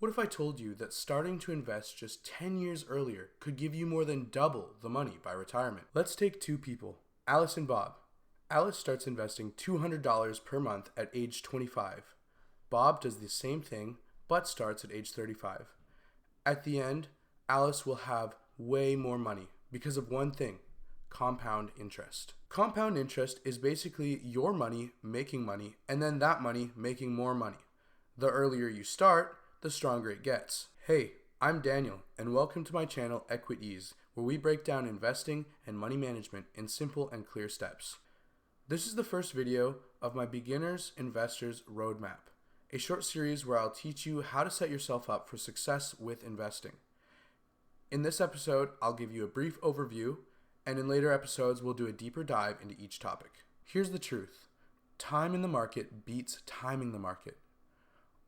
What if I told you that starting to invest just 10 years earlier could give you more than double the money by retirement? Let's take two people, Alice and Bob. Alice starts investing $200 per month at age 25. Bob does the same thing, but starts at age 35. At the end, Alice will have way more money because of one thing: compound interest. Compound interest is basically your money making money and then that money making more money. The earlier you start, the stronger it gets. Hey, I'm Daniel, and welcome to my channel Equitease, where we break down investing and money management in simple and clear steps. This is the first video of my Beginners Investors Roadmap, a short series where I'll teach you how to set yourself up for success with investing. In this episode, I'll give you a brief overview, and in later episodes, we'll do a deeper dive into each topic. Here's the truth: time in the market beats timing the market.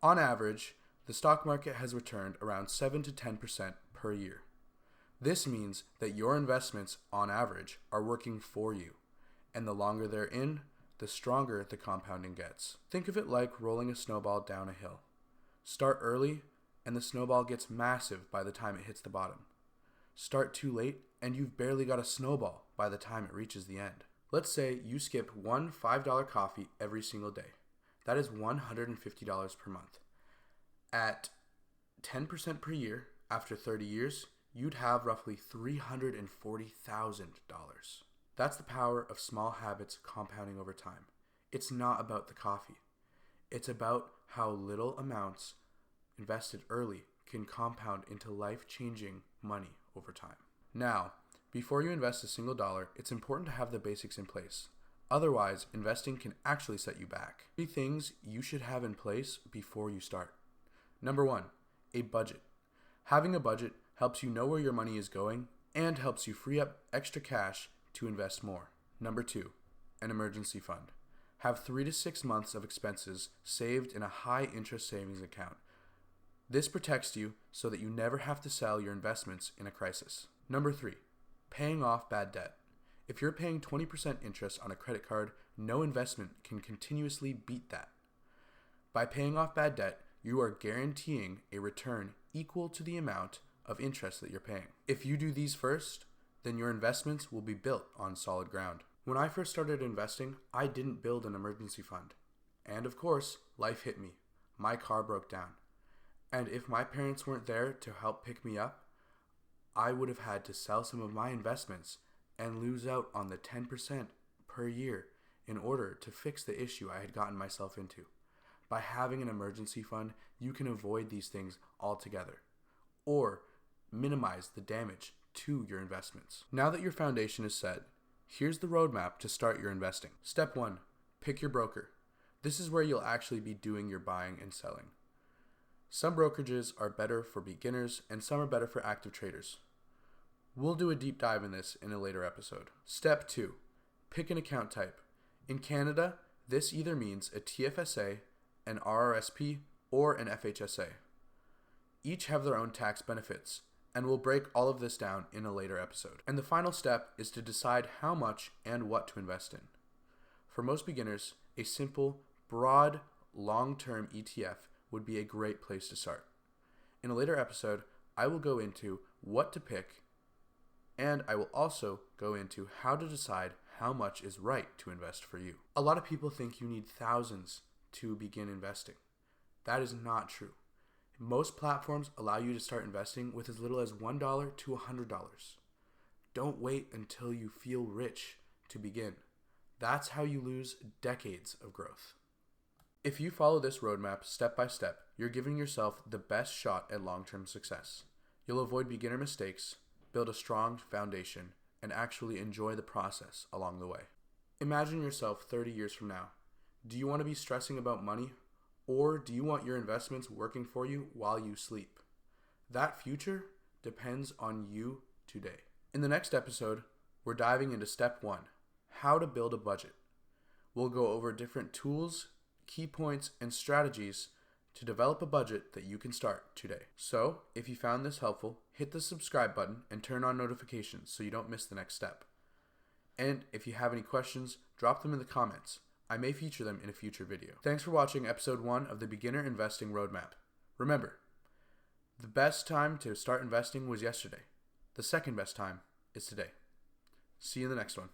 On average, the stock market has returned around 7 to 10% per year. This means that your investments, on average, are working for you, and the longer they're in, the stronger the compounding gets. Think of it like rolling a snowball down a hill. Start early, and the snowball gets massive by the time it hits the bottom. Start too late, and you've barely got a snowball by the time it reaches the end. Let's say you skip one $5 coffee every single day. That is $150 per month. At 10% per year, after 30 years, you'd have roughly $340,000. That's the power of small habits compounding over time. It's not about the coffee. It's about how little amounts invested early can compound into life-changing money over time. Now, before you invest a single dollar, it's important to have the basics in place. Otherwise, investing can actually set you back. 3 things you should have in place before you start. Number 1, a budget. Having a budget helps you know where your money is going and helps you free up extra cash to invest more. Number 2, an emergency fund. Have 3 to 6 months of expenses saved in a high interest savings account. This protects you so that you never have to sell your investments in a crisis. Number 3, paying off bad debt. If you're paying 20% interest on a credit card, no investment can continuously beat that. By paying off bad debt, you are guaranteeing a return equal to the amount of interest that you're paying. If you do these first, then your investments will be built on solid ground. When I first started investing, I didn't build an emergency fund. And of course, life hit me. My car broke down. And if my parents weren't there to help pick me up, I would have had to sell some of my investments and lose out on the 10% per year in order to fix the issue I had gotten myself into. By having an emergency fund, you can avoid these things altogether or minimize the damage to your investments. Now that your foundation is set, here's the roadmap to start your investing. Step 1, pick your broker. This is where you'll actually be doing your buying and selling. Some brokerages are better for beginners and some are better for active traders. We'll do a deep dive in this in a later episode. Step 2, pick an account type. In Canada, this either means a TFSA, an RRSP, or an FHSA. Each have their own tax benefits, and we'll break all of this down in a later episode. And the final step is to decide how much and what to invest in. For most beginners, a simple, broad, long-term ETF would be a great place to start. In a later episode, I will go into what to pick, and I will also go into how to decide how much is right to invest for you. A lot of people think you need thousands to begin investing. That is not true. Most platforms allow you to start investing with as little as $1 to $100. Don't wait until you feel rich to begin. That's how you lose decades of growth. If you follow this roadmap step by step, you're giving yourself the best shot at long-term success. You'll avoid beginner mistakes, build a strong foundation, and actually enjoy the process along the way. Imagine yourself 30 years from now. Do you want to be stressing about money, or do you want your investments working for you while you sleep? That future depends on you today. In the next episode, we're diving into step 1, how to build a budget. We'll go over different tools, key points, and strategies to develop a budget that you can start today. So, if you found this helpful, hit the subscribe button and turn on notifications so you don't miss the next step. And if you have any questions, drop them in the comments. I may feature them in a future video. Thanks for watching episode 1 of the Beginner Investing Roadmap. Remember, The best time to start investing was yesterday. The second best time is today. See you in the next one.